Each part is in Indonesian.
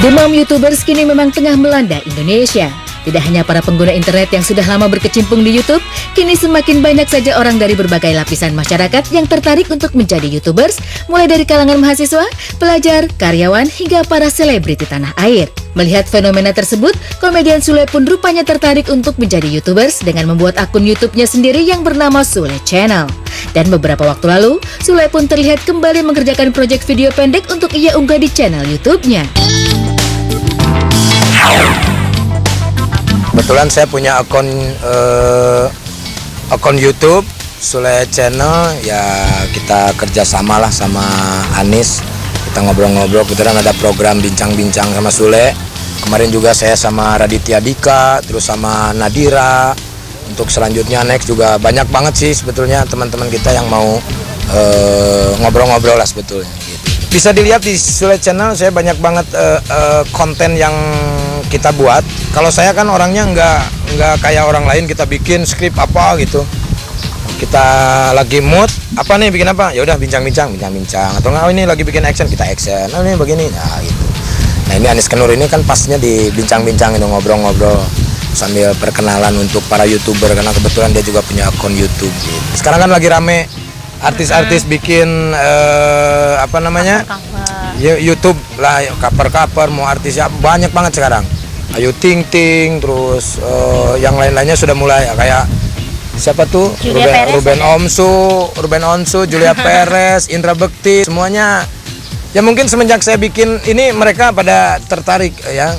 Demam YouTubers kini memang tengah melanda Indonesia. Tidak hanya para pengguna internet yang sudah lama berkecimpung di YouTube, kini semakin banyak saja orang dari berbagai lapisan masyarakat yang tertarik untuk menjadi YouTubers, mulai dari kalangan mahasiswa, pelajar, karyawan, hingga para selebriti tanah air. Melihat fenomena tersebut, komedian Sule pun rupanya tertarik untuk menjadi YouTubers dengan membuat akun YouTube-nya sendiri yang bernama Sule Channel. Dan beberapa waktu lalu, Sule pun terlihat kembali mengerjakan proyek video pendek untuk ia unggah di channel YouTube-nya. Kebetulan saya punya akun YouTube Sule Channel, ya kita kerjasama lah sama Anis, kita ngobrol-ngobrol. Kebetulan ada program bincang-bincang sama Sule. Kemarin juga saya sama Raditya Dika, terus sama Nadira. Untuk selanjutnya next juga banyak banget sih sebetulnya teman-teman kita yang mau ngobrol-ngobrol lah sebetulnya. Bisa dilihat di Sule Channel, saya banyak banget konten yang kita buat. Kalau saya kan orangnya nggak kayak orang lain, kita bikin skrip apa gitu. Kita lagi mood apa nih, bikin apa? Ya udah bincang-bincang. Atau nggak, ini lagi bikin action, kita action. Oh, ini begini, nah gitu. Nah ini Anis Kenur ini kan pastinya di bincang-bincang itu, ngobrol-ngobrol sambil perkenalan untuk para YouTuber, karena kebetulan dia juga punya akun YouTube. Gitu. Sekarang kan lagi rame artis-artis bikin apa namanya? YouTube lah, cover-cover, mau artis ya banyak banget sekarang. Ayu Ting Ting, terus yang lain-lainnya sudah mulai kayak siapa tuh? Ruben Onsu, Julia Perez, Indra Bekti, semuanya. Ya mungkin semenjak saya bikin ini mereka pada tertarik ya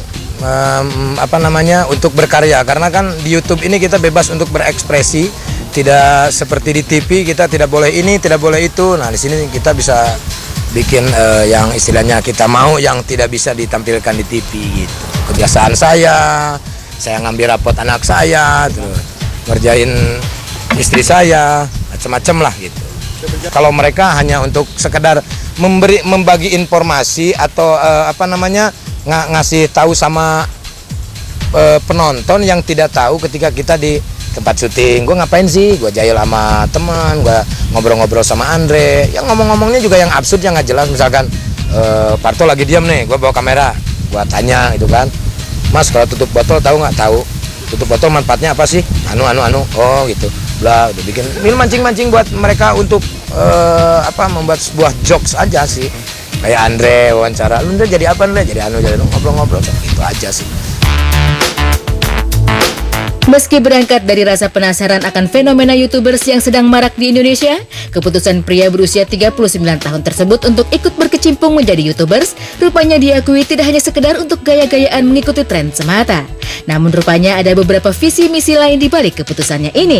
apa namanya untuk berkarya, karena kan di YouTube ini kita bebas untuk berekspresi, tidak seperti di TV kita tidak boleh ini, tidak boleh itu. Nah di sini kita bisa bikin yang istilahnya kita mau, yang tidak bisa ditampilkan di TV gitu. Kebiasaan saya ngambil rapot anak saya, terus ngerjain istri saya, macam-macam lah gitu. Kalau mereka hanya untuk sekedar membagi informasi atau apa namanya ngasih tahu sama penonton yang tidak tahu ketika kita di tempat syuting, gue ngapain sih? Gue jahil sama teman, gue ngobrol-ngobrol sama Andre. Yang ngomong-ngomongnya juga yang absurd, yang nggak jelas. Misalkan Parto lagi diam nih, gue bawa kamera, gue tanya gitu kan, Mas kalau tutup botol tahu nggak? Tahu. Tutup botol manfaatnya apa sih? Anu. Oh gitu. Udah bikin mancing-mancing buat mereka untuk apa, membuat sebuah jokes aja sih. Kayak Andre wawancara, lu udah jadi apa nih? Jadi ngobrol-ngobrol gitu aja sih. Meski berangkat dari rasa penasaran akan fenomena YouTubers yang sedang marak di Indonesia, keputusan pria berusia 39 tahun tersebut untuk ikut berkecimpung menjadi YouTubers rupanya diakui tidak hanya sekedar untuk gaya-gayaan mengikuti tren semata. Namun rupanya ada beberapa visi misi lain di balik keputusannya ini.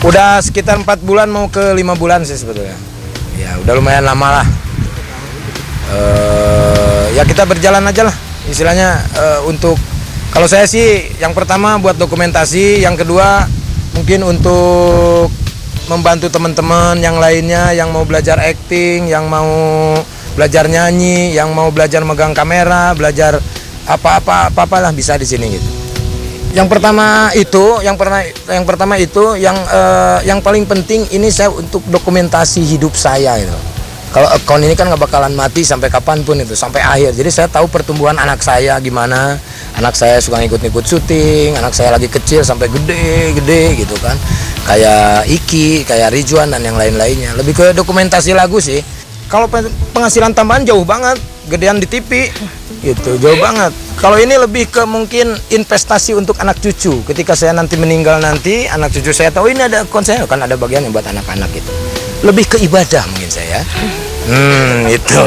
Udah sekitar 4 bulan mau ke 5 bulan sih sebetulnya. Ya udah lumayan lama lah. Ya kita berjalan aja lah. Istilahnya untuk kalau saya sih yang pertama buat dokumentasi, yang kedua mungkin untuk membantu teman-teman yang lainnya yang mau belajar acting, yang mau belajar nyanyi, yang mau belajar megang kamera, belajar apa lah bisa di sini gitu. Yang pertama itu yang paling penting ini saya untuk dokumentasi hidup saya gitu. Kalau akun ini kan nggak bakalan mati sampai kapanpun itu, sampai akhir. Jadi saya tahu pertumbuhan anak saya gimana. Anak saya suka ngikut-ngikut syuting, anak saya lagi kecil sampai gede gitu kan. Kayak Iki, kayak Ridwan dan yang lain-lainnya. Lebih ke dokumentasi lagu sih. Kalau penghasilan tambahan jauh banget, gedean di TV gitu, jauh banget. Kalau ini lebih ke mungkin investasi untuk anak cucu. Ketika saya nanti meninggal nanti, anak cucu saya tahu ini ada akun saya, kan ada bagian yang buat anak-anak gitu. Lebih ke ibadah mungkin saya. Itu.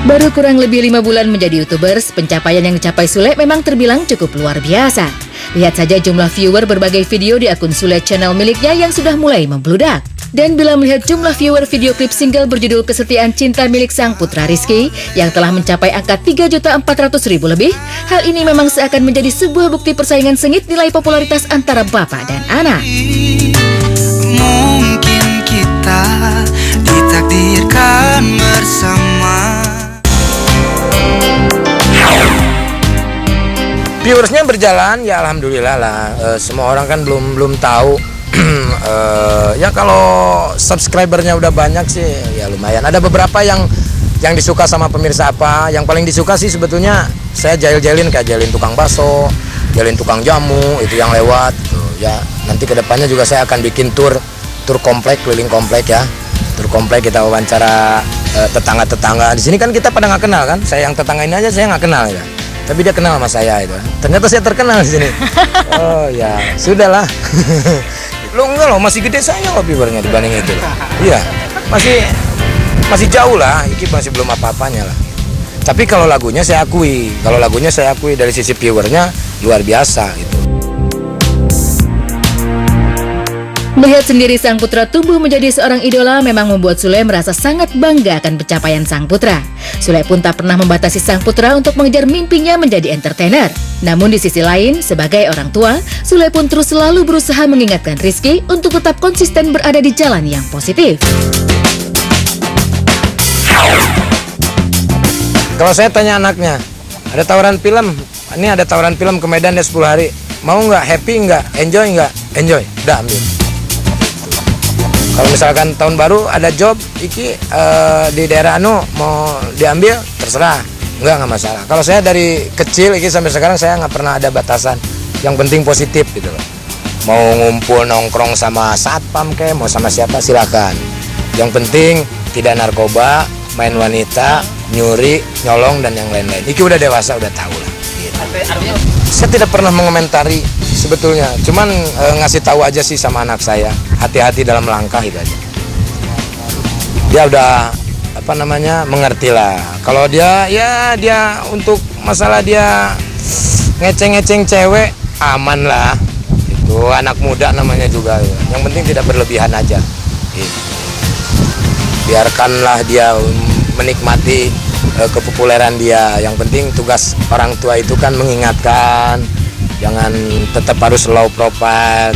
Baru kurang lebih 5 bulan menjadi YouTubers, pencapaian yang dicapai Sule memang terbilang cukup luar biasa. Lihat saja jumlah viewer berbagai video di akun Sule Channel miliknya yang sudah mulai membludak. Dan bila melihat jumlah viewer video klip single berjudul Kesetiaan Cinta milik sang putra Rizky yang telah mencapai angka 3.400.000 lebih, hal ini memang seakan menjadi sebuah bukti persaingan sengit nilai popularitas antara bapak dan anak. Mungkin kita ditakdirkan bersama. Viewersnya berjalan, ya alhamdulillah lah. Semua orang kan belum tahu. Ya kalau subscribernya udah banyak sih, ya lumayan. Ada beberapa yang disuka sama pemirsa apa. Yang paling disuka sih sebetulnya saya jail-jailin, kayak jailin tukang bakso, jailin tukang jamu, itu yang lewat gitu, ya. Nanti kedepannya juga saya akan bikin tur komplek, keliling komplek ya. Tur komplek, kita wawancara tetangga-tetangga. Di sini kan kita pada nggak kenal kan. Saya yang tetangga ini aja saya nggak kenal ya. Tapi dia kenal sama saya itu. Ternyata saya terkenal di sini. Oh ya, sudahlah. Lo enggak loh, masih gede saya loh viewernya dibanding itu. Iya, masih jauh lah. Iki masih belum apa-apanya lah. Tapi kalau lagunya saya akui, dari sisi viewernya luar biasa gitu. Melihat sendiri sang putra tumbuh menjadi seorang idola memang membuat Sule merasa sangat bangga akan pencapaian sang putra. Sule pun tak pernah membatasi sang putra untuk mengejar mimpinya menjadi entertainer. Namun di sisi lain, sebagai orang tua, Sule pun terus selalu berusaha mengingatkan Rizky untuk tetap konsisten berada di jalan yang positif. Kalau saya tanya anaknya, ada tawaran film, ini ada tawaran film ke Medan ya 10 hari, mau nggak, happy nggak, enjoy nggak, enjoy, udah ambil. Kalau misalkan tahun baru ada job, iki di daerah mau diambil, terserah, nggak masalah. Kalau saya dari kecil, iki sampai sekarang saya nggak pernah ada batasan, yang penting positif gitu loh. Mau ngumpul nongkrong sama satpam kayak, mau sama siapa silakan. Yang penting tidak narkoba, main wanita, nyuri, nyolong dan yang lain-lain. Iki udah dewasa, udah tahu lah. Gitu. Saya tidak pernah mengomentari sebetulnya, cuman ngasih tahu aja sih sama anak saya, hati-hati dalam langkah itu aja. Dia udah mengerti lah. Kalau dia untuk masalah dia ngeceng-ngeceng cewek aman lah. Itu anak muda namanya juga. Yang penting tidak berlebihan aja. Gitu. Biarkanlah dia menikmati kepopuleran dia. Yang penting tugas orang tua itu kan mengingatkan, jangan tetap harus low profile.